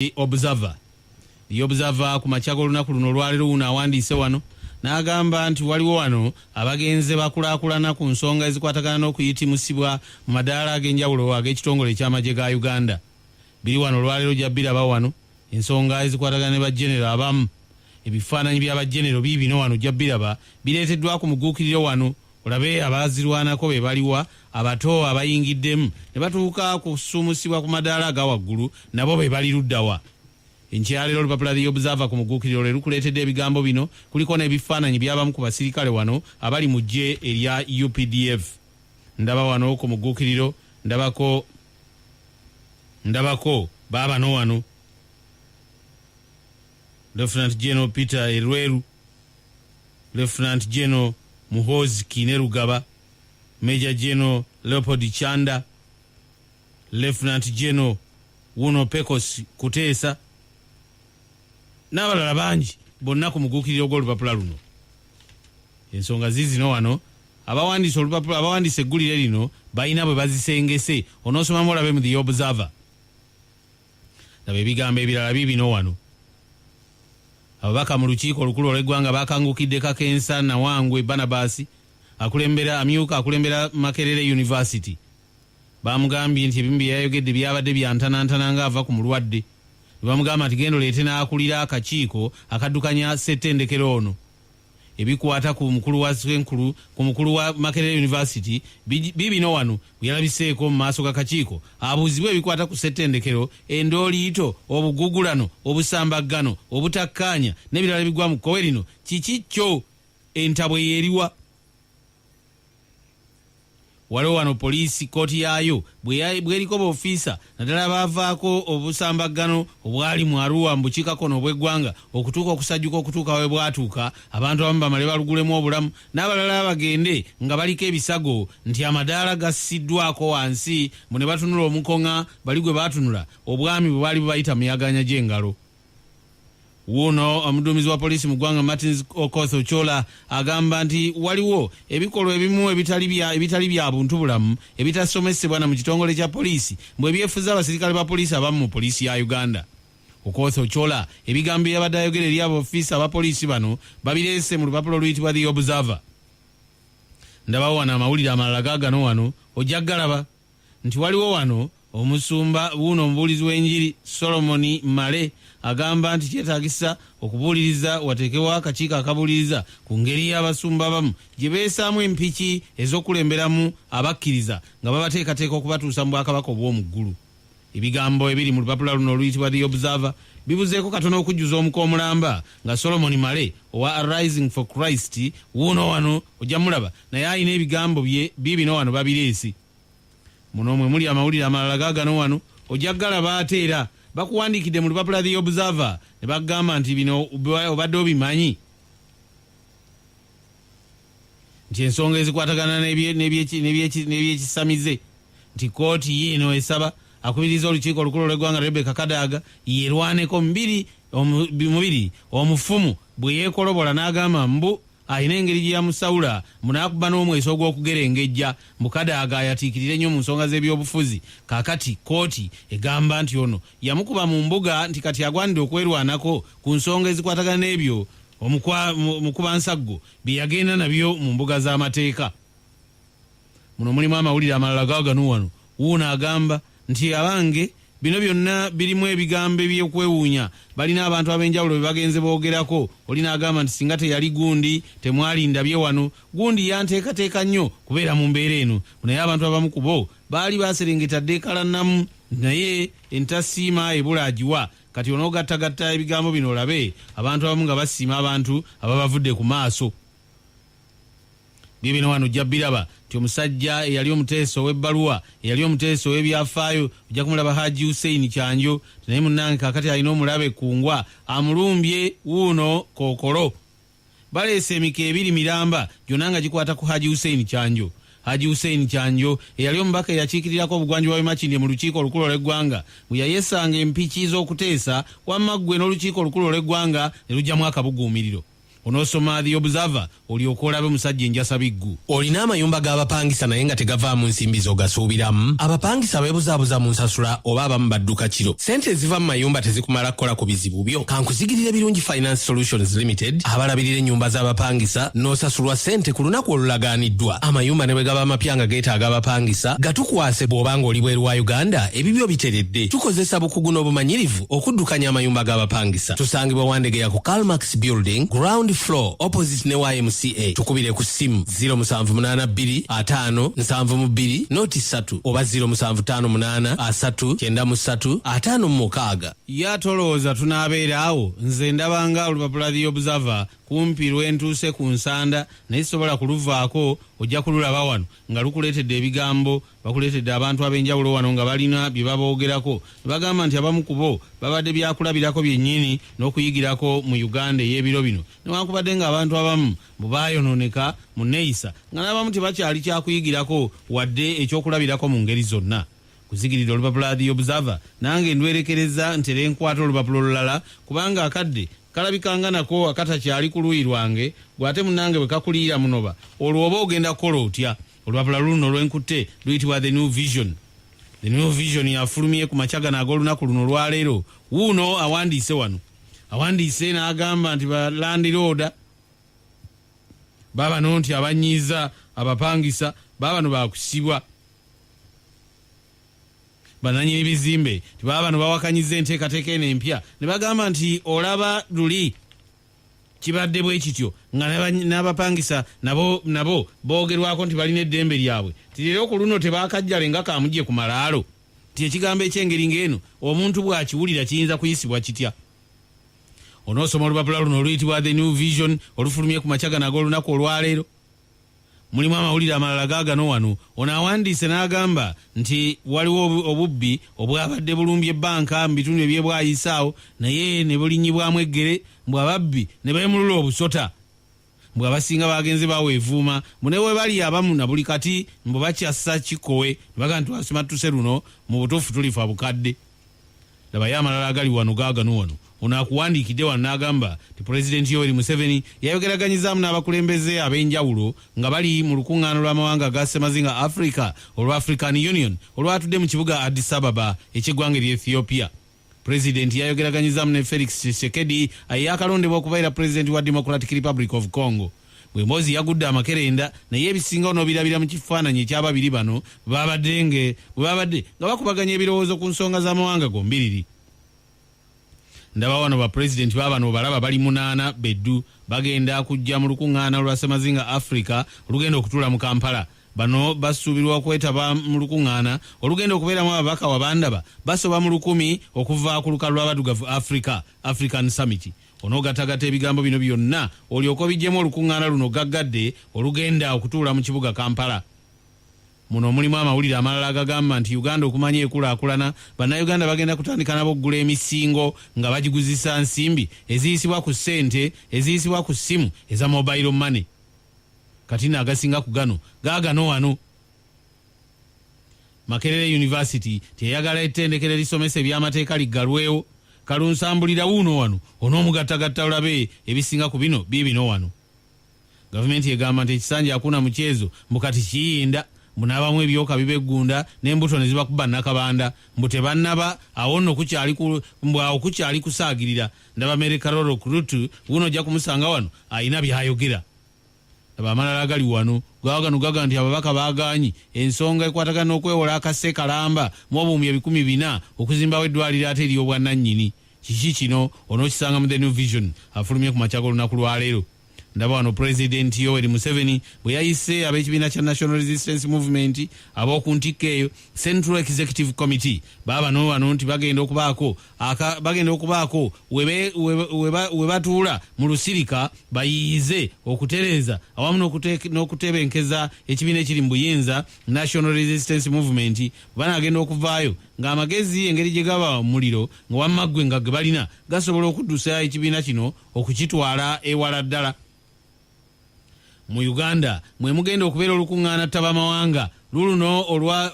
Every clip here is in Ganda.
Observer. The Observer ku makya g'olunaku luno olwaleero wuno awandiise wano n'agamba nti waliwo wano abagenze bakulaakulana ku nsonga ezikwatagana n'okuyitimusibwa mu madaala ag'enjawulo ag'ekitongole eky'amagye ga Uganda. Biri wano olwaleero jjabiraba wano ensonga ezikwatagana ne bajjenero abamu. Ebifaananyi by'abajjenero biibino wano jjabiraba bireeteddwa ku muguukiriro wano olabe abaazirwanako be baliwa abato abayingiddemu ne batuuka kusuumusibwa ku madaala aga waggulu nabo be bali luddawa. Enkyaleero olupapula The Observer ku muguukiriro lwe lukuleetedde ebigambo bino kuliko n'ebifaananyi by'abamu ku basirikale wano abali mu ggye erya UPDF. Ndaba wano ku muguukiriro ndabako baabano wano Lieutenant General Peter Erweru, Lieutenant General Muhoozi Kinerugaba, Major General Leopold Chanda, Lieutenant General Wuno Pecos Kuteesa n'abalala bangi bonna ku muguukiriro gw'olupapula luno. Ensonga ziizino wano abawandiise olupapula abawandiise eggulire lino balina bwe bazisengese onoosomamu olabe mu The Observer. Laba ebigambo ebirala biibino wano. Ababaka mu lukiiko olukulu olw'eggwanga bakangukidde Kakensa Nawangwe Barnabas amyuka akulembera Makerere University. Bamugambye nti ebimu bye yayogedde byabadde byantanantana ng'ava ku mulwadde. Bamugamba nti genda oleete n'akulira akakiiko akaddukanya ssettendekero ono. Ebikwata ku mukulu wa Makerere University biibino wano bwe yalabiseeko mu maaso g'akakiiko abuuzibwa ebikwata ku ssettendekero, endooliito, obugugulano, obusambaggano, obutakkaanya n'ebirala bigwa mu kkowe lino kiki kyo entabwe yeeriwa. Waliwo wano poliisi kooti yaayo bw'eriko b'ofiisa naddala baavaako obusambaggano obwali mu Arua mu bukiikakkono obw'eggwanga okutuuka okusajjuka okutuuka we bwatuuka abantu abamu bamale balugulemu obulamu n'abalala bagende nga baliko ebisago nti amadaala gassiddwako wansi mu ne batunula omukoŋŋa bali gwe baatunula obwami bwe baali bubayita muyaganya gy'engalo. Wuno omuduumizi wa poliisi mu ggwanga Martins Okoth Ochola agamba nti waliwo ebikolwa ebimu ebitali bya buntu bulamu ebitasomesebwa na mu kitongole kya poliisi mbwe byefuza abasirikale ba poliisi abamu mu poliisi ya Uganda. Okoth Ochola ebigambo byabadde ayogera eri abaofiisa aba poliisi bano babireese mu lupapula oluyitibwa The Observer. Ndabawo wano amawulire amalala gaagano wano ojja galaba nti waliwo wano omusumba wuno omubuulizi w'enjiri Solomon Male agamba nti kyetaagisa okubuuliriza wateekewo akakiiko akabuuliriza ku ngeri y'abasumba abamu gye beesaamu empiki ez'okulemberamu abakkiriza nga babateekateeka okubatuusa mu bwakabaka obw'omu ggulu. Ebigambo ebiri mu lupapula luno oluyitibwa The Observer bibuzeeko katono okujjuza omuko omulamba nga Solomon Male owa Rising for Christ wuno wano ojja mulaba naye alina ebigambo biibino wano babireesi. Muno mwe muli amawulire amalala gaagano wano ojja galaba ate era bakuwandiikidde mu lupapula The Observer ne bagamba nti bino obadde obimanyi nti ensonga ezikwatagana n'ebyekisamize nti kooti yiino esaba akubiriza olukiiko olukulu olw'eggwanga Rebecca Kadaga yerwaneko mubiri omufumu bwe yeekolobola n'agamba mbu ayina engeri gye yamusawula munaakuba n'omweso ogw'okugerengejja Mukadaga ayatiikirire nnyo mu nsonga z'ebyobufuzi. Kaakati kooti egamba nti ono yamukuba mu mbuga nti kati agwanidde okwerwanako ku nsonga ezikwatagana n'ebyo omukubansaggo bye yagenda nabyo mu mbuga z'amateeka. Muno mulimu amawulire amalala gaagano wano. Wuuno agamba nti abange bino byonna birimu ebigambo eby'okwewuunya balina abantu ab'enjawulo be bagenze boogerako. Olina agamba nti singa teyali gundi temwalinda bye wano, gundi yanteekateeka nnyo kubeera mu mbeera eno, naye abantu abamu ku bo baali baserengeta ddeekalannamu naye entasiima ebula agiwa. Kati onoogattagatta ebigambo bino olabe abantu abamu nga basiima abantu ababavudde ku maaso. Bibino wano ojja biraba nti omusajja eyali omuteeso w'ebbaluwa eyali omuteeso w'ebyafaayo ojja kumulaba Haji Hussein Kyanjo naye munnange kaakati alina omulabe kungwa amulumbye wuuno kookolo. Baleese emika ebiri miramba gyonna nga gikwata ku Haji Hussein Kyanjo. Haji Hussein Kyanjo eyali omubaka eyakiikirirako obugwanjuba bw'Emakindye mu lukiiko olukulu olw'eggwanga bwe yayesanga empiki z'okuteesa wamma ggwe n'olukiiko olukulu olw'eggwanga ne lugyamu akabuguumiriro. onosoma The Observer olyoka olabe musajja enjasa biggu. Olina amayumba g'abapangisa naye nga tegavaamu nsimbi z'ogasuubiramu? Abapangisa beebuzaabuza mu nsasula oba abamu badduka kiro. Sente eziva mu mayumba tezikumala kukola ku bizibu byo. Kankuzigirire Birungi Finance Solutions Limited abalabirira ennyumba z'abapangisa n'osasulwa sente ku lunaku olulagaaniddwa. Amayumba ne bwe gaba amapya nga geetaaga abapangisa gatukwase bw'oba ng'oli bweru wa Uganda ebibyo biteredde. Tukozesa bukugu n'obumanyirivu okuddukanya amayumba g'abapangisa. Tusangibwa Wandegeya ku Calmax Building, ground floor, opposite ne YMCA. Tukubire ku ssimu 0782 5 72 03 oba 0758 393 5 Yatolooza tunaabeera awo nze ndabanga olupapula The Observer kumpi lwentuuse ku nsanda naye sobola kuluvaako ojja kululaba wano nga lukuleetedde ebigambo bakuleetedde abantu ab'enjawulo wano nga balina bye baboogerako bagamba nti abamu ku bo babadde byakulabirako byennyini n'okuyigirako mu Uganda ey'ebiro bino newankubadde ng'abantu abamu bwe baayononeka mu neeyisa nga n'abamu tebakyali kyakuyigirako wadde ekyokulabirako mu ngeri zonna. Kuzigirira olupapula The Observer nange ndwerekereza ntere enkwata olupapulo olulala kubanga akadde kalabikanga nako akatakyali ku luuyi lwange gwate munange bwe kakuliira munoba olwo oba ogenda kukola otya. Olupapula luno lwenkutte luyitibwa The New Vision. The New Vision yafulumye ku makyagana ag'olunaku luno olwaleero. Wuuno awandiise wano awandiise n'agamba nti ba landlord babano nti abanyiiza abapangisa babano bakusibwa. Bananyini bizimbe tibaba bano bawakanyiza enteekateeka eno empya ne bagamba nti olaba luli kibadde bwe kityo nga n'abapangisa nabo boogerwako nti balina eddembe lyabwe tirero ku luno tebaakajjale nga kamujje ku malaalo ti ekigambo ekyengeri ng'eno omuntu bw'akiwulira kiyinza kuyisibwa kitya. Onoosoma olupapula luno oluyitibwa The New Vision olufulumye ku makyagana ag'olunaku olwaleero. Mulimu amawulire amalala gaagano wano. Ono awandiise n'agamba nti waliwo obubbi obwabadde bulumbye ebbanka mu bitundu ebyebwayisaawo naye ne bulinnyibwamu eggere mbw ababbi ne beemulula obusota mbw abasinga bagenze baweevuuma mu ne we bali abamu na buli kati mbw bakyassa kikowe ne baga nti wasimattuse luno mu butuufu tulifa bukadde. Labayo amalala agali wano gaagano wano. Ono akuwandiikidde wano n'agamba nti Pulezidenti Yoweri Museveni yayogeraganyizaamu n'abakulembeze ab'enjawulo nga bali mu lukuŋŋaano lw'amawanga aga Ssemazinga Africa olwa African Union olwatudde mu kibuga Addis Ababa eky'eggwanga ery'e Ethiopia. Pulezidenti yayogeraganyizaamu ne Felix Tshisekedi ayakalondebwa okubeera Pulezidenti wa Democratic Republic of Congo. Bwe Mbozi yagudde amakerenda naye ebisinga onobirabira mu kifaananyi eky'ababiri bano bwe babadde nga bakubaganya ebirowoozo ku nsonga z'amawanga gombiriri. Ndaba wano ba Pulezidenti baabano balaba bali 8 beddu bagenda kujja mu lukuŋŋaana lwa Ssemazinga Africa olugenda okutuula mu Kampala. Bano basuubirwa okwetaba mu lukuŋŋaana olugenda okubeeramu ababaka wabandaba basoba mu 1000 okuva ku lukalu lw'abaddugavu African Summit. Onoogatagata ebigambo bino byonna olyoka obiggyemu olukuŋŋaana luno gaggadde olugenda okutuula mu kibuga Kampala. Muno mulimu amawulire amalala agagamba nti Uganda okumanya ekulaakulana bannayuganda bagenda kutandika nabo okugula emisingo nga bagiguzisa nsimbi eziyisibwa ku ssente eziyisibwa ku ssimu eza mobile money. Kati agasinga ku gano gaagano wano. Makerere University teyagala ettendekero erisomesa eby'amateeka liggalwewo. Kalunsambulira wuuno wano onoomugattagatta olabe ebisinga ku bino biibino wano. Gavumenti egamba nti ekisanja akuna mu kyezo mbukati kiyinda munaabamu ebyoka bibeggunda n'embuto ne zibakuba nakabanda mbu tebannaba awo nno kukyali kusaagirira. Ndaba Mary Karolo Kurutu wuno ojja kumusanga wano ayina byayogera. Ndaba amalala agali wano gaagano gaga nti ababaka baagaanyi ensonga ekwatagana n'okwewola akase kalamba mu obuumi 400 okuzimbawo eddwaliro ate ery'obwannannyini. Kiki kino onookisanga mu The New Vision afulumye ku makya g'olunaku lwaleero. Ndaba wano Pulezidenti Yoweri Museveni bwe yayise ab'ekibiina kya National Resistance Movement ab'oku ntikko eyo Central Executive Committee baabano wano nti bagenda okubaako we batuula mu lusirika bayiyize okutereeza awamu n'okutebenkeza ekibiina ekiri mu buyinza National Resistance Movement banaagenda okuvaayo ng'amagezi engeri gye gaba mu muliro nga wammaggwe nga ge balina gasobola okuddusa ekibiina kino okukitwala ewala ddala. Mu Uganda mwe mugenda okubeera olukuŋŋaana ttabamawanga luluno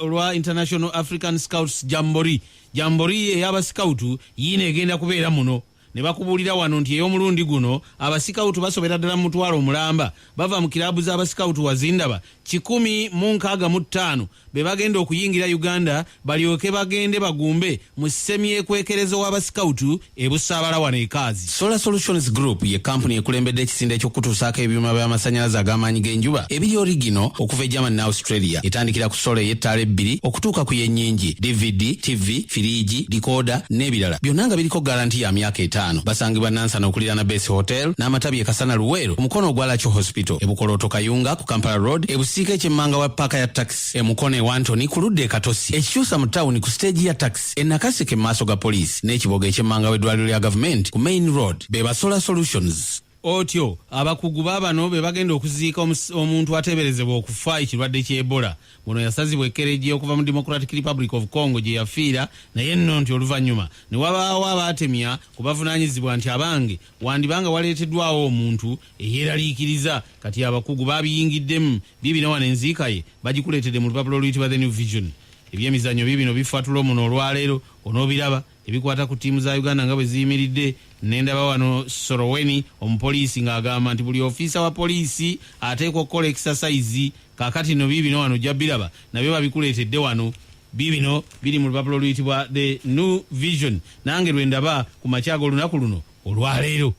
olwa International African Scouts Jamboree ey'abasikawutu yiina egenda kubeera muno. ne bakubulira wano nti ey'omulundi guno abasikawutu basobera ddala mu mutwalo omulamba bava mu kiraabu z'abasikawutu wazindaba 165 be bagenda okuyingira Uganda balyoke bagende bagumbe mu semyekwekerezo w'abasikawutu ebusaabala wano ekaazi. Solar Solutions Group ye kampuni ekulembedde ekisinde ky'okutuusaako ebyuma by'amasannyalaze ag'amaanyi g'enjuba ebiri origino okuva e Germany ne Australia. Etandikira ku sola ey'ettaala 2 okutuuka ku y'ennyingi, DVD, TV, firiigi, decoder n'ebirala. Byonna nga biriko garanti ya myaka 5. Basangibwa Nansana okuliraana Base Hotel n'amatabi e Kasana Luweero omukono ogwa Lacho Hospital, Ebukoloto Kayunga ku Kampala Road, Ebusiika ekyemmanga wa paaka ya taxi, Emukono Wantoni ku ludde e Katosi, ekikyusa mu tawuni ku stage ya taxi, Nakaseke maaso ga poliisi n'ekiboga ekyemmanga w'eddwaliro lya gavumenti ku Main Road. Be ba Solar Solutions. Otyo abakugu baabano be bagenda okuziika omuntu ateeberezebwa okufa ekirwadde ky'Ebola. Muno yasazibwa ekkereji okuva mu Democratic Republic of Congo gye yafiira, naye nno nti oluvannyuma ne wabaawo abaatemya ku bavunaanyizibwa nti abange wandibanga waleeteddwawo omuntu eyeeraliikiriza. Kati abakugu baabiyingiddemu biibino wano enziika ye bagikuleetedde mu lupapula oluyitibwa The New Vision. Ebyemizannyo biibino bifatula muno olwaleero onoobiraba ebikwata ku ttiimu za Uganda nga bwe ziyimiridde. Nendaba wano Soroweni omupoliisi ng'agamba nti buli ofiisa wa poliisi ateekwa okukola exercise. Kaakati no biibino wano ojja biraba nabyo babikuleetedde wano. Biibino biri mu lupapula oluyitibwa The New Vision. Nange lwe ndaba ku makyago olunaku luno olwaleero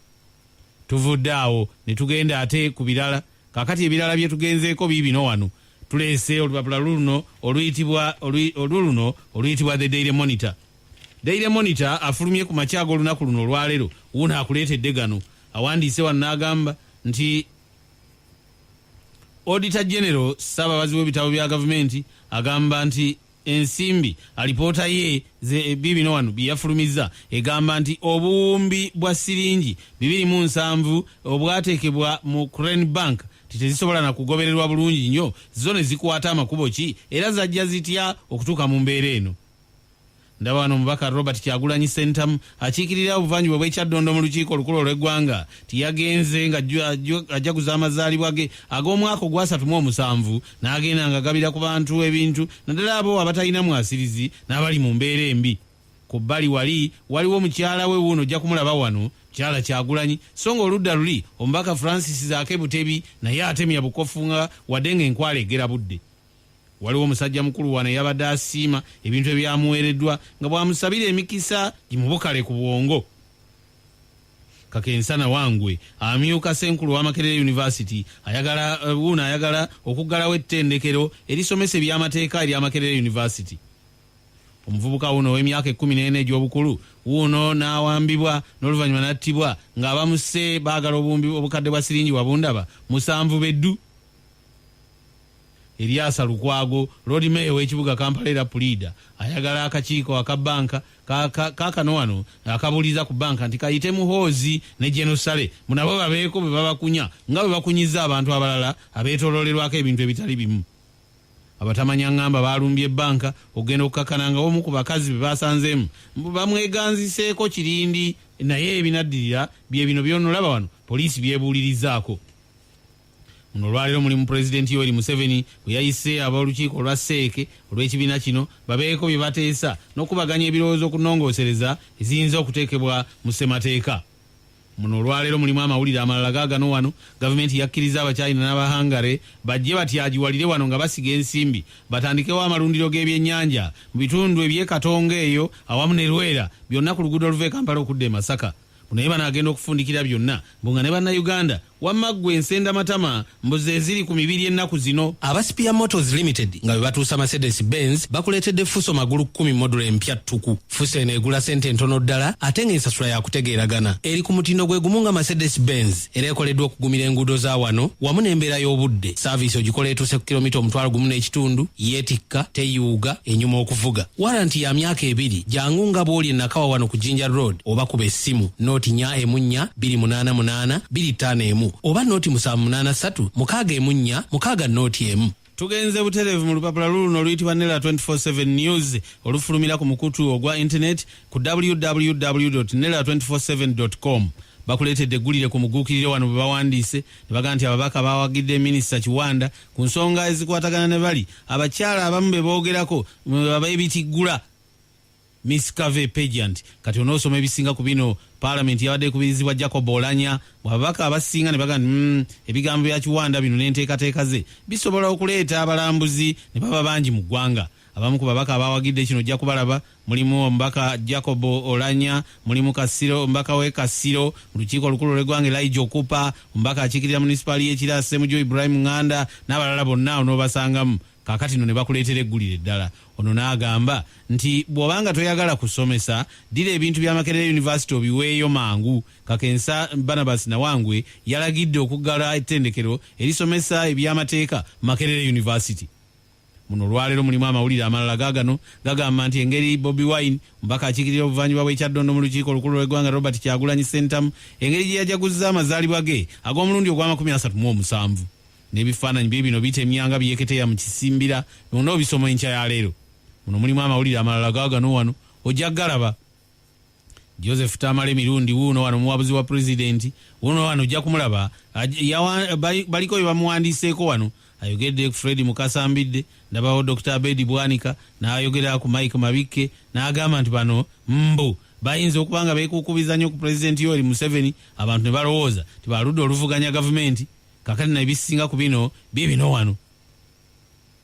tuvudde awo ne tugenda ate ku birala. Kaakati ebirala bye tugenzeeko biibino wano tuleese olupapula luno oluyitibwa The Daily Monitor. Daily Monitor afulumye ku makyago olunaku luno olwaleero wuno akuleetedde gano. Awandiise wano n'agamba nti Auditor General Ssaababazi w'ebitabo bya gavumenti agamba nti ensimbi alipoota ye biibino wano bye yafulumizza egamba nti obuwumbi bwa siringi 207 obwateekebwa mu Crane Bank tezisobola na kugobererwa bulungi nnyo, zo ne zikwata amakubo ki era zajja zitya okutuuka mu mbeera eno. Ndaba wano omubaka Robert Kyagulanyi Sentamu akiikirira obuvanjuba bw'ekyaddondo mu lukiiko olukulu olw'eggwanga tiyagenze nga ajaguza amazaalibwa ge ag'omwaka ogwa 37 n'agenda nga agabira ku bantu ebintu naddala abo abatalina mwasirizi n'abali mu mbeera embi. Ku bbali waliwo mukyala we wuuno ojja kumulaba wano Kyala Kyagulanyi, so nga oludda luli omubaka Francis Zaake Butebi naye atemya bukofu nga wadde ng'enkwala egera budde. Waliwo omusajja mukulu wano yabadde asiima ebintu ebyamuweereddwa nga bwamusabira emikisa gimubukale ku bwongo. Kakensana Wangwe amyuka Ssenkulu wa Makerere University ayagala okuggalawo ettendekero erisomesa ebyamateeka erya Makerere University. Omuvubuka wuno w'emyaka 14 egy'obukulu wuno n'awambibwa n'oluvannyuma n'attibwa ng'abamuse baagala obuwumbi obukadde bwa siringi wabundaba 7 beddu. Eriasa Lukwago, Lord Mayor w'ekibuga Kampala era Pulida ayagala akakiiko aka banka kaakano wano akabuliza ku banka nti kayite muhoozi ne Jenosale munabo babeeko bwe babakunya nga bwe bakunyiza abantu abalala abeetooloolerwako ebintu ebitali bimu. Abatamanya ngamba balumbye banka ogenda okukakana nga omu ku bakazi be basanzeemu bamweganziseeko kirindi naye ebinaddirira bye bino by'onolaba wano poliisi byebuulirizaako. Muno olwaleero mulimu Pulezidenti Yoweri Museveni bwe yayise ab'olukiiko olwa Seeke olw'ekibiina kino babeeko bye bateesa n'okubaganya ebirowoozo okunnongoosereza eziyinza okuteekebwa mu ssemateeka. Muno olwaleero mulimu amawulire amalala gaagano wano gavumenti yakkiriza Abachina n'Abahangare bajje batyagiwalire wano nga basiga ensimbi batandikewo amalundiro g'ebyennyanja mu bitundu eby'Ekatonga eyo awamu ne Lwera byonna ku luguudo oluva e Kampala okudda e Masaka. Naye banaagenda okufundikira byonna mbunga ne bannayuganda wamma ggwe ensenda matama mbuzi eziri ku mibiri ennaku zino. Aba Spear Motors Limited nga bwe batuusa Mercedes Benz bakuleetedde Fuso magulu 10 modulo empya ttuku. Fuso eno egula sente ntono ddala ate ng'ensasula yakutegeeragana eri ku mutindo gwe gumu nga Mercedes Benz era ekoleddwa okugumira enguudo za wano wamu n'embeera y'obudde. Saaviisi ogikola etuuse ku kilomita 1.5 yeetikka teyuuga enyuma okuvuga. Waranti ya myaka 2 jangu nga bw'oli Nakawa wano ku Jinja Road oba kuba essimu nooti 4 288 251 oba nooti 783 6 6 nooti emu. Tugenze butereevu mu lupapula luno oluyitibwa Nela 24/7 News olufulumira ku mukutu ogwa internet ku www.nela247.com. Bakuleetedde eggulire ku muguukiriro wano bwe bawandiise ne bagamba nti ababaka bawagidde Minisita Kiwanda ku nsonga ezikwatagana ne bali abakyala abamu be boogerako ab'ebitiggula Miss Cave Pageant. Kati onoosoma ebisinga ku bino, Parliament yabadde kubirizibwa Jacob Olanya, ababaka abasinga ne bagamba ebigambo bya Kiwanda bino n'enteekateeka ze bisobola okuleeta abalambuzi ne baba bangi mu ggwanga. Abamu ku babaka abawagidde kino ojja kubalaba, mulimu omubaka Jacob Olanya, mulimu Kasiro, omubaka we Kasiro mu lukiiko olukulu lw'eggwanga Elijah Okupa, omubaka akiikirira munisipali y'Ekira Ssemujju Ibrahim Nganda n'abalala bonna onoobasangamu. Kaakati no ne bakuleetera eggulire eddala. Ono n'agamba nti bw'obanga toyagala kusomesa, ddira ebintu bya Makerere University obiweeyo mangu. Kakensa Barnabas Nawangwe yalagidde okuggala ettendekero erisomesa eby'amateeka Makerere University. Muno olwaleero mulimu amawulire amalala gaagano gagamba nti engeri Bobi Wine omubaka akiikirira obuvanjuba bw'ekyaddondo mu lukiiko olukulu lw'eggwanga Robert Kyagulanyi Ssentamu engeri gye yajaguzza amazaalibwa ge ag'omulundi ogwa37 n'ebifaananyi bino bitemyanga byeketeya mu kisimbira byonna obisoma enkya ya leero. Muno mulimu amawulire amalala gaagano wano ojja galaba. Joseph Tamale mirundi wuuno wano muwabuzi wa pulezidenti wuuno wano ojja kumulaba baliko bye bamuwandiiseeko wano. Ayogedde ku Fred Mukasambidde, ndabawo Dr. Abedi Bwanika n'ayogera ku Mike Mabikke n'agamba nti bano bayinza okuba nga beekukubiza nnyo ku pulezidenti Yoweri Museveni, abantu ne balowooza ti baludde oluvuganya gavumenti. Kakati na ebisinga ku bino bino wano.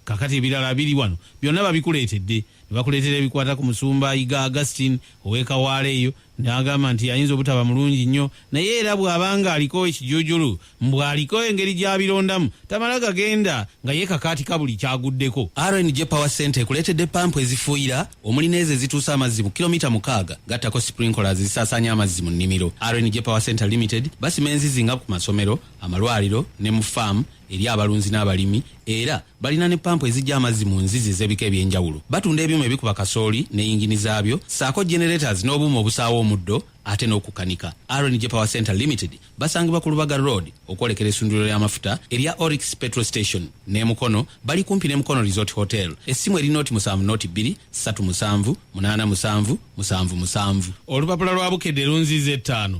Kakati ebirala biri wano byonna babikuleetedde. Ne bakuleetera ebikwata ku musumba Iga Augustine ow'Ekawaale eyo, n'agamba nti ayinza obutaba mulungi nnyo, naye era bw'abanga aliko ekijuujulu mbw'aliko engeri gy'abirondamu tamala gagenda nga ye kakaatika buli kyaguddeko. RNG Power Center ekuleetedde pampu ezifuuyira omuli n'ezo ezituusa amazzi mu kilomita 6 gattako sprinklers zisaasaanya amazzi mu nnimiro. RNG Power Center Limited basima enzizi nga ku masomero, amalwaliro ne mu faamu eri abalunzi n'abalimi, era balina ne pampu ezijja amazzi mu nzizi ez'ebika eby'enjawulo. Batunda ebyuma ebikuba kasooli ne yingini zaabyo, saako generators n'obuuma obusaawa omuddo ate n'okukanika. RNG Power Center Limited basangibwa ku Lubaga Road okwolekera essundiro ly'amafuta erya Oryx Petrol Station ne Mukono, bali kumpi ne Mukono Resort Hotel. Essimu eri noti 7 olupapula lwa Bukedde lunzize 5.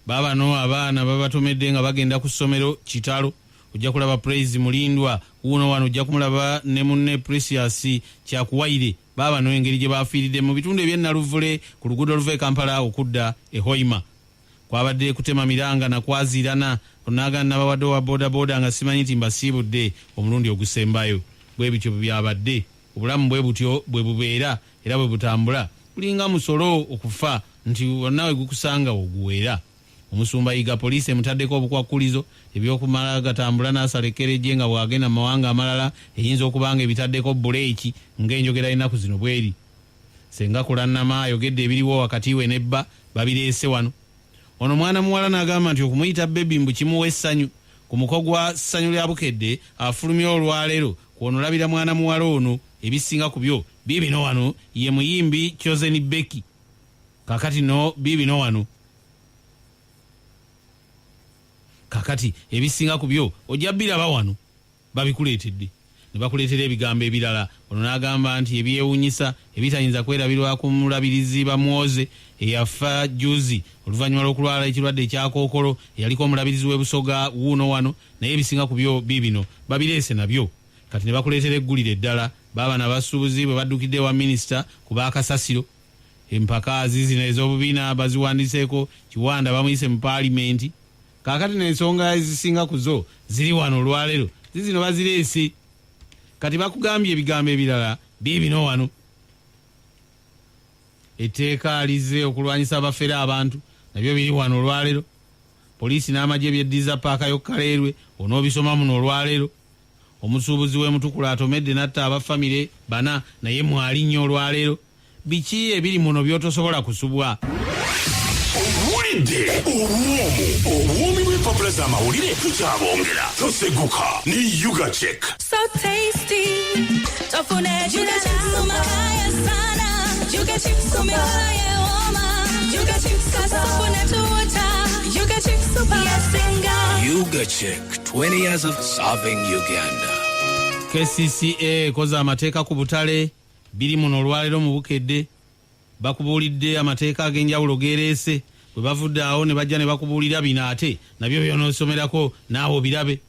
Babano abaana babatomedde nga bagenda ku ssomero Kitalo. Ojja kulaba Praise Mulindwa wuuno wano, ojja kumulaba ne munne Precious Kyakuwaire. Babano engeri gye bafiiridde mu bitundu eby'Ennaluvule ku luguudo oluva e Kampala okudda e Hoima. Kwabadde kutema miranga na kwaziirana, onaaga nabawadde wa bodaboda nga simanyi nti mbasiibudde omulundi ogusembayo. Bwe bityo byabadde, obulamu bwe butyo bwe bubeera era bwe butambula. Bulinga musolo okufa nti wonna gukusanga oguweera. Omusumba Iga poliisi emutaddeko obukwakulizo ebyokumala gatambula n'asalekereje nga bwagenda mu mawanga amalala eyinza okubanga ebitaddeko buleeki ng'enjogera ennaku zino bweri. Senga Kulannama ayogedde ebiriwo wakati we nebba babireese wano. Ono mwana muwala n'agamba nti okumuyita bebi mbu kimuwa essanyu. Ku muko gwa ssanyu lya Bukedde afulumya olwaleero kw'onolabira mwana muwala ono ebisinga ku byo bibino wano ye muyimbi Chosen Becky. Kakati no bibino wano. Kakati ebisinga ku byo ojja biraba wano babikuleetedde. Ne bakuleetera ebigambo ebirala. Ono n'agamba nti ebyewuunyisa ebitayinza kwerabirwa ku mulabirizi Bamwoze eyafa juzi oluvannyuma lw'okulwala ekirwadde ekyakookolo eyaliko omulabirizi w'e Busoga wuuno wano, naye ebisinga ku byo bibino babireese nabyo. Kati ne bakuleetera eggulire eddala. Baabana abasuubuzi bwe baddukidde wa minisita ku baakasasiro. Empaka zizino ez'obubiina baziwandiseeko Kiwanda bamuyise mu paalimenti. Kaakati n'ensonga ezisinga ku zo ziri wano olwaleero zizino bazireese. Kati bakugambye ebigambo ebirala bibino wano. Etteeka alize okulwanyisa abafere abantu nabyo biri wano olwaleero. Poliisi n'amagye byeddiza paaka y'Okkaleerwe onoobisoma muno olwaleero. Omusuubuzi w'Emutukula atomedde n'atta abafamire 4 naye mwali nnyo olwaleero. Biki ebiri muno by'otosobola kusubwa? Owulidde obuwoomi bw'empapula z'amawulire tukyabongera toseguka ne Yuga Check. So tasty. Tofune Yuga Chips umakaya sana. Yuga Chips umakaya woma. Yuga Chips kasafune tuota. Yuga Chips upayasenga. Yuga Check, 20 years of serving Uganda. KCCA koza amateeka ku butale biri muno olwaleero mu Bukedde. Bakubuulidde amateeka ag'enjawulo gereese. Bwe bavudde awo ne bajja ne bakubuulira bino ate nabyo by'onoosomerako naawe obirabe.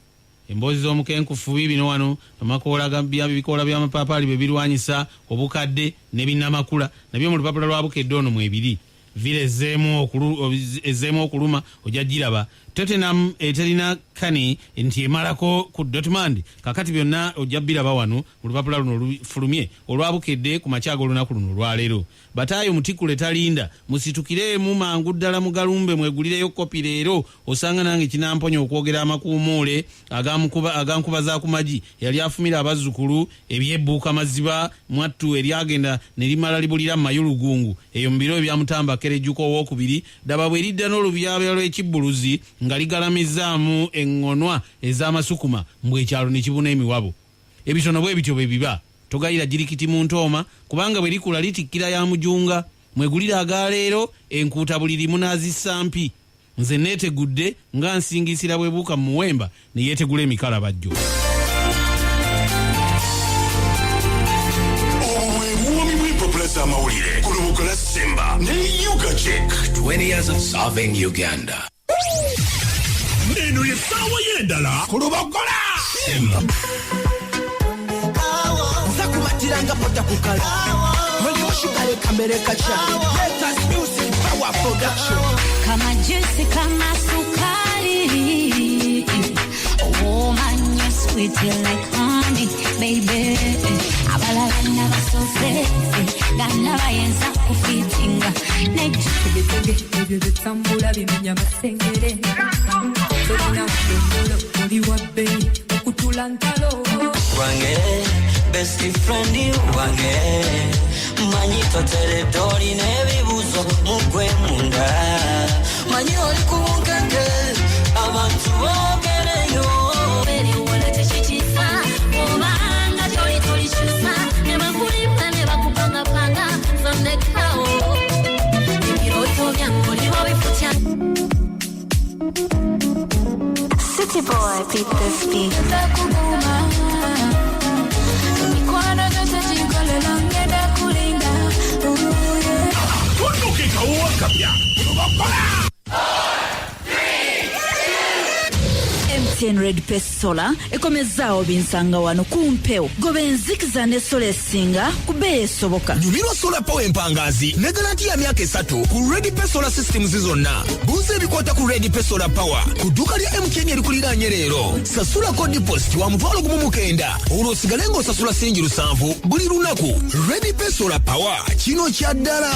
emboozi z'omukenkufu bibino wano ebikoola by'amapaapaali bye birwanyisa obukadde ne binnamakula nabyo mu lupapula lwa bukedde ono mwebiri vile ezeemu okuluma ojja giraba. Tottenham eterina Kane nti emalako ku Dortmund kakati byonna ojja biraba wano mu lupapula luno olufulumye olwabukedde ku makyago olunaku luno olwaleero. Bataayo Mutikule talinda musitukireemu mangu ddala mu galumbe mwegulireyo kopi leero osanga nange kinamponya okwogera amakuumuule agankubaza ku magi yali afumira abazzukulu ebyebbuuka maziba mwattu eryagenda ne limala libulira mu mayulugungu eyo mu biro ebyamutamba kerejjuko owookubiri daba bwe lidda n'olubyabya lw'ekibbuluzi nga ligalamizaamu eŋŋonwa ez'amasukuma mbwe ekyalo ne kibuna emiwabo. Ebitono bwe bityo bwe biba togayira jirikiti mu ntooma kubanga bwe likula litikkira ya mujunga mwegulira agaleero enkuuta buli limu n'azissampi. Nze neetegudde nga nsingisira bwebuuka mu muwemba ne yeetegula emikala bajjo. Obwebuumi bw'empapula z'amawulire ku lubuga lwa Simba ne Ugachek 20 years of serving Uganda. Eno ye ssaawa y'endala ku lubogola Simba. Zakubatiranga pota kukala Mweli washikale kamere kacha Latest music power production Kama juicy kama sukari Oh man you're sweet like honey baby Abalala nabasose Gana bayenza kufitinga Nebitege ebyo bitambula bimenya masengere Tolina ndolo oli wabbe okutula ntalo Wange best friend wange Manyito territory nebibuzo mugwe munda Manyi oli kunkenge abantu bogereyo Beri wala techichisa Omanga toli chusa Neba kulipa neba kupanga panga Zonekao Ibiroto vyangu liwa wifutia City boy beat this beat Takuguma Mikwana jote jinkole langeda kulinga Tunuke kawuwa kapya ku lubogola. MTN Red Pace Solar ekomezaawo binsanga wano kumpewo gobe enzikiza ne sola esinga ku bbeeyi esoboka. Nyumirwa solar power empangazi ne garanti ya myaka 3 ku Red Pace Solar Systems zonna. Buuza ebikwata ku Red Pace Solar Power ku dduuka lya MTN erikuliraanye leero. Sasulako deposit wa $9,000 olw'osigale ng'osasula singi 7 buli lunaku. Red Pace Solar Power kino kya ddala.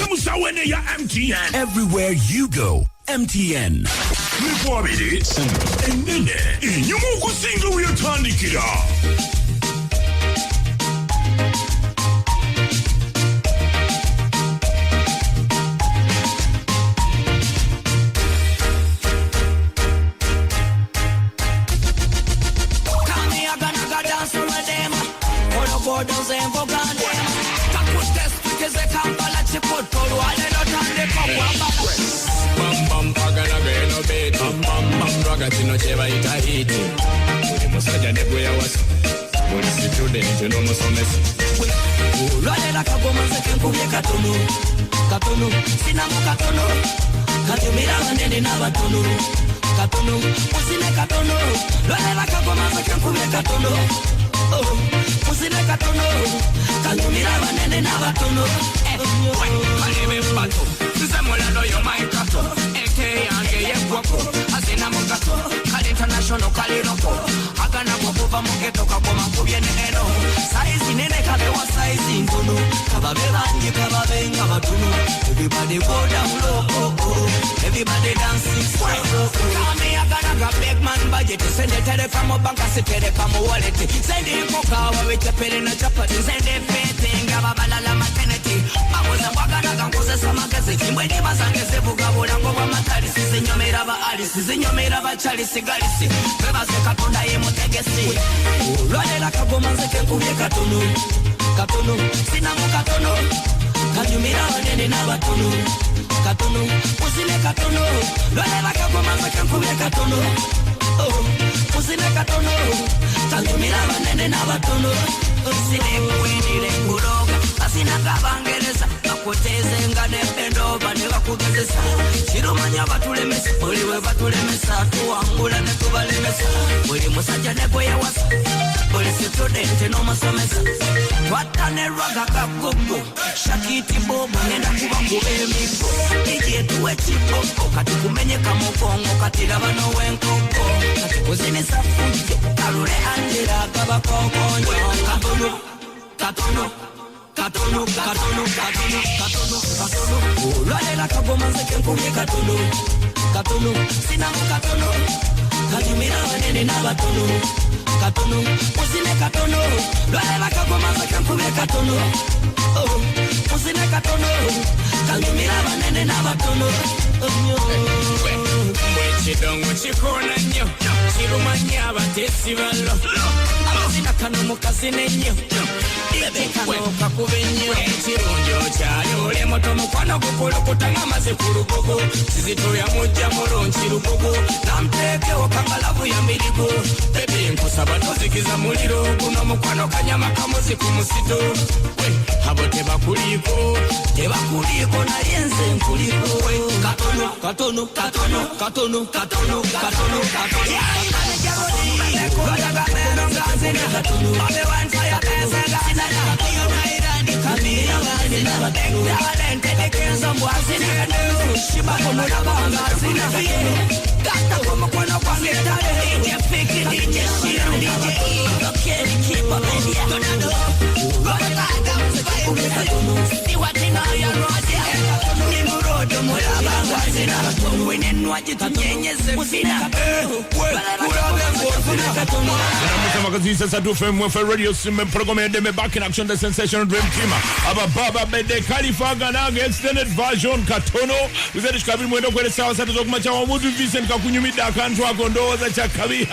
Musawene ya MTN. Everywhere you go, MTN. Mikwabiri enene enyuma okusinga weyatandikira. Kino cheba itahiti Uli musaja negwe ya wasi Uli student n'omusomesa Lwalela kagoma nze kenkubye katono Katono sinamu katono Katumira banene n'abatono Katono musine katono Lwalela kagoma nze kenkubye katono Musine katono Katumira banene n'abatono Malebe mbato Nzemulalo yo maikato Eke yange yegwako Asina mugato Kali international kali loko Agana kukuva mugeto kagoma kubye ne eno Saizi nene kabewa saizi ntono Kababe bangi kababe nga batuno Everybody go down low Everybody dancing slow Kami agana ga big man budget Send it from a bank asitere kama wallet Send it koka wawe chapere na chapati Send it fete nga babalala maternity Magoza wagana gangoze samagezi Mbweni mazangeze bugabula ngoba matari Sizinyomera ba ali Sizinyomera ba chali sigalisi Bebaze katonda ye mutegesi Lwalela kagoma nze kenkubye katono Katono sinamu katono Kanyumira banene n'abatono Katono usine katono Lwalela kagoma nze kenkubye katono Usine katono Kanyumira banene n'abatono Usine kuwinire kuloga Asina kabangereza Bakuteze nga nependo Bane bakugezesa Chiruma Tumanya batulemesa buli we batulemesa tuwangula ne tubalemesa buli musajja ne gwe yawasa buli student n'omusomesa twatanerwaga kagogo shakiti bobo ngenda kuba kubemigo ije tuwe chipoko kati kumenye kamukongo kati labano wenkoko kati kuzinisa fujo kalule anjira kaba kokonyo katono Lwalela kagoma nzeke nkubye katono sinamu katono kajumira banene n'abatono katono usine katono lwalela kagoma nzeke nkubye katono usine katono kajumira banene n'abatono Chidongo chikona nyo chirumanya abatesi balo amazina kano mukasine nyo kano kakubenyo chirunjo chayo ole moto mukwano gukulu kutanga maze kurugogo sizito ya mujja mulonchi rugogo namteke wakangalavu ya miligo baby nkusaba tozikiza muliro kuno mukwano kanyama kamuzi kumusito we habo tebakuliko na yenze nkuliko katono Radio Sim program de me back in action the sensational dream team aba baba bede Khalifa Ganage extended version katono uzedi kabiri mwendo kwele sawa satu zokumacha wa mudu Vincent kakunyumida kantu akondoza chakabi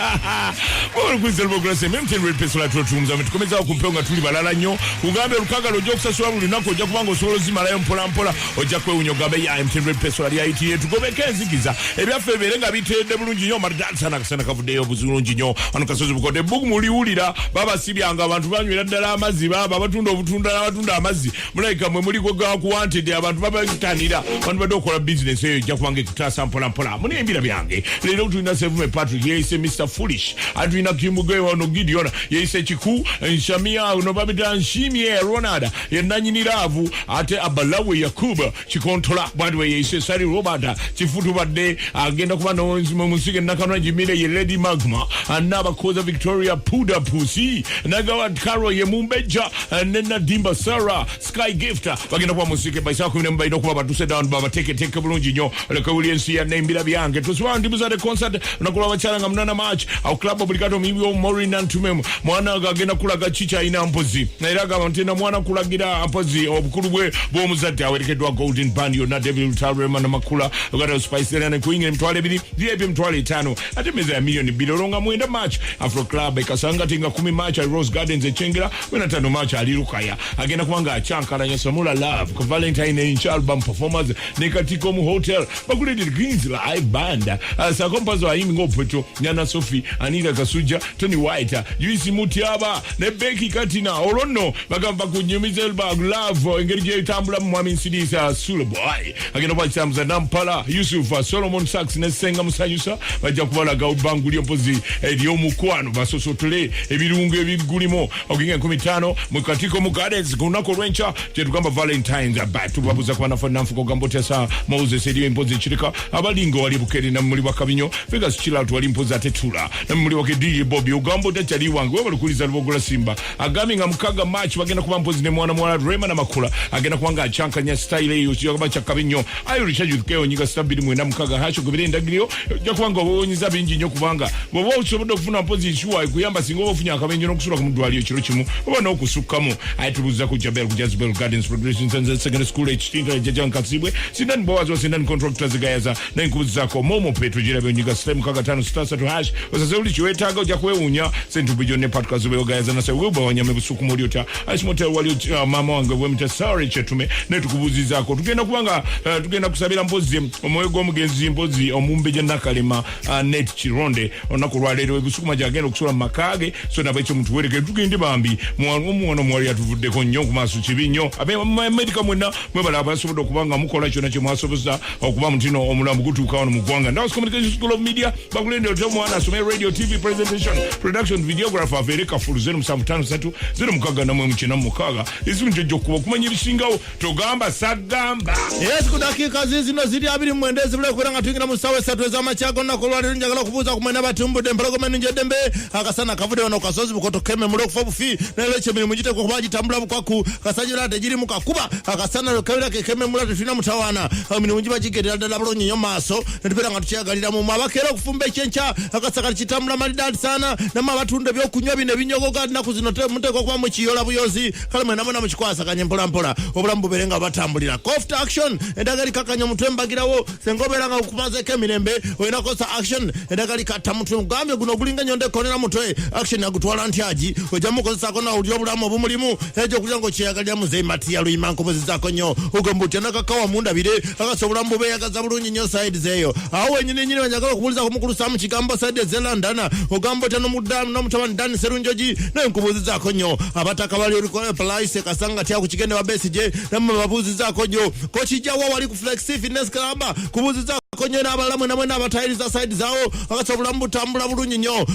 olu kwizelbo grase MTN Red Pesola tutumza metukomeza kumpeonga tuli balala nyo kugambe lukaga lojo kusasula buli nako ojja kubanga osolo zimalayo mpola mpola ojja kwewunyogabe ya MTN Red Pesola ya IT tugobeke enzikiza ebyafe berenga bitedde bulungi nyo mardansa nakasana kavudeyo buzulungi nyo anukasozi bukote bugu muliwulira baba sibyanga abantu banywera ddala amazzi baba batunda obutunda n'abatunda amazzi mulaika mwe muliko ga kuwantede abantu babakitanira abantu badokola business eyo ejja kubanga ekutasa mpola mpola muni embira byange leero tulina Sevume Patrick yeise Mr Foolish atulina Kimuge wano Gideon yeise Chiku Nshamia uno babita Nshimye Ronald yenanyiniravu ate Abalawe Yakuba chikontola bwadwe yeise Sari Robert chifutu badde agenda kuba no musike nakano jimile ye Lady Magma anaba koza Victoria Puda Pusi nagawa Karo ye Mumbeja nena Dimba Sarah Sky Gifter bagenda kuba musike baisa kunemba inokuba batuse down baba teke bulungi nyo leka Williams ya nembira byange tuswa ndibuza the concert nakula bacharanga mnana match au club obligato mibyo Morin Antumem mwana agenda kulaga chicha ina mpozi na iraga mantena mwana kulagira mpozi obukulu bwe bomuzadde awerekedwa Golden Band yo na Devil Tarema na makula ogata Spice na kuinga mtwale bili VIP mtwale 5 ate meza ya milioni bilolonga mwenda match Afro Club ekasanga tinga 10 match at Rose Gardens echengera wena 5 match ali Lukaya agenda kuanga achankala nya Samula Love ku Valentine in album performance nekatiko mu hotel bakuledi Greens live band asa kompazo ayimi ngopweto nyana Sophie Anita Kasuja Tony White Juicy Mutiaba ne Becky Katina olono bagamba kunyumiza elba love engeri tambula mwami Sidisa Sulboy agenda kwa chamza Nampala Yusuf Solomon Sachs ne Senga Musanyusa bajja kubala gaubanguli mpozi ediyo mukwano basosotole ebirungu ebigulimo oginga 15 mukatiko mugades kunako rwencha tetugamba Valentines abatu babuza kwa nafanamfuko gambotesa Moses ediyo mpozi chirika abalingo wali bukeri na muli bakabinyo Vegas Chillout wali mpoza tetula na muli wake DJ Bobby ugambo tachali wangu wewe balikuliza lubogola Simba agami nga mukaga match bagenda kuba mpozi ne mwana Rema na makula agenda kuanga achankanya style eyo chiyo kaba chakabinyo ayo richajukeo nyiga stabili mwenda mukaga hacho kubire ndagiriyo jakuanga bonyiza bingi nyo kubanga bobo usobodo kufuna mpozi shuwa kuyamba singo ofunya akabenyo nokusula ku mudwaliyo kiro kimu oba nokusukamo ayitubuza ku Jabel ku Jazbel Gardens Progression Secondary School H jajan kasibwe sindan bowazo sindan contractors gayaza na nkubuza ko momo petro jirabe nyiga stem kaga 5 stars to hash osazeuli chiwetaga ojakwewunya sentu bijone patkazo be gayaza na sewe bawanyame busuku moliota asimotel wali mama wange wemta sorry chetume netukubuziza ko tugenda kubanga tugenda kusabira mpozi omwego omugenzi mpozi omumbeje nakalema net chironde onaku lwaleero ebusukuma gyagenda okusula mu makage so nabo ekyo muntu werekere tugende bambi omwana omuwala yatuvuddeko nnyo ku maaso kibi nnyo abamedica mwenna mwebala abasobodde okubanga mukola kyonna kye mwasobozesa okuba mutino omulamu gutuuka wano mu ggwanga Ndaws Communication School of Media bakulendera otya omwana asome radio tv presentation production videographer aveere kafulu 0753 0649 ezimu njojja okuba okumanya ebisingawo togamba sagamba yes ku dakiika zino ziri 29 ezibula okubeera nga tuyingira mu ssaawa 3 ez'amakyago nnaku olwaleero njagala okubuuza ku mwena batumbudde empologoma enninjeddembe akasana kavudde wano kasozi bukoto kememula okufa bufi n'olwekyo emirimu giteekwa okuba gitambula bukwaku kasajjala tegirimu kakuba akasana kebera kekememula tetulina mutawaana emirimu giba gigendera ddala bulungi nnyo maaso netubeera nga tukyagalira mu abakeera okufumba ekyenkya akasaka kitambula malidaadi saana namwe abatunda ebyokunywa bino ebinyogoga nnaku zino muteekwa okuba mukiyola buyozi kale mwena mwena mukikwasaganye mpolampola obulamu bubeere nga batambulira coft action endagala ikakanya omutwe mbagirawo senga obeera nga okumazeeko emirembe olina kosa action endagala ikatta mutwe mugambye guno ogulinga ennyo ndekonera mutwe action agutwala ntyagi ojja mukozesako nawulira obulamu obumulimu ekyo okulya ngaokyeyagalira muzeyi matiya luyima nkobozizaako nnyo ogamba otya nakakawa mundabire akasa obulamu bubeeyagaza bulungi nnyo side zeeyo awo wenyini nyini wenjagala okubuuliza kumukulusaamu kigambo side zelandana ogamba otya n'omutabani dani serunjogi naye nkubuuzizaako nnyo abataka bali palaise kasanga tya ku kigende babesije namwe babuuzizaako nnyo kokijjawa wali ku flexi fitness club kubuuzizaako nnyo n'abalala mwena abatayiriza side zaawo akasa obulamu butambula bulungi nnyo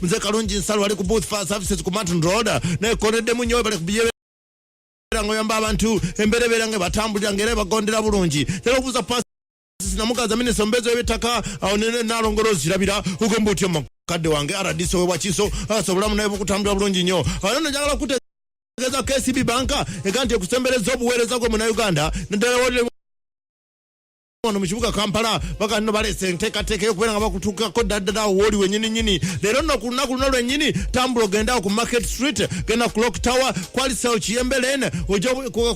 Mzee Kalungi Nsalo wali ku booth fire services ku Martin Road nekoneddemu nnyo bali kubiyera ngoyamba abantu emberebera nge batambulira ngere bagondera bulungi tera okuza pasi namukaza minisita mbezo ebitaka awo nalongolozi kirabira ugomba otyo makadde wange RDC we bwakiso asobolamu naye bukutambula bulungi nnyo awo njagala kutegeeza KCB banka eganti okusembereza obuweereza gwe mu Uganda naddala ono mu kibuga Kampala bakano balese enteekateeka y'okubeera nga bakutuukako daddala wooli wenyini nyini leero nno ku lunaku luno lwennyini tambula ogendawo ku Market Street genda ku Clock Tower kwalisao Kiyembe Lane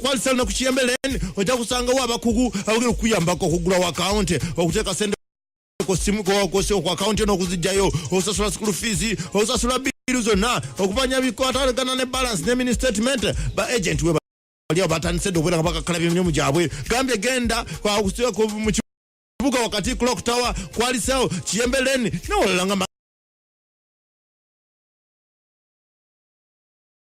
kwalisao ne ku Kiyembe Lane ojja kusangawo abakugu abagenda okuyambako okugulawo akawunti okuteeka sente ku akawunti n'okuzijjayo osasula school fees osasula biiru zonna okumanya bikwatagana ne balance ne mini statement ba agent we aliyo batandise okubeera nga bakakalabya emirimu gyabwe gambye genda mu kibuga wakati Clock Tower kwalisao Kiyembe Lane n'owalala nga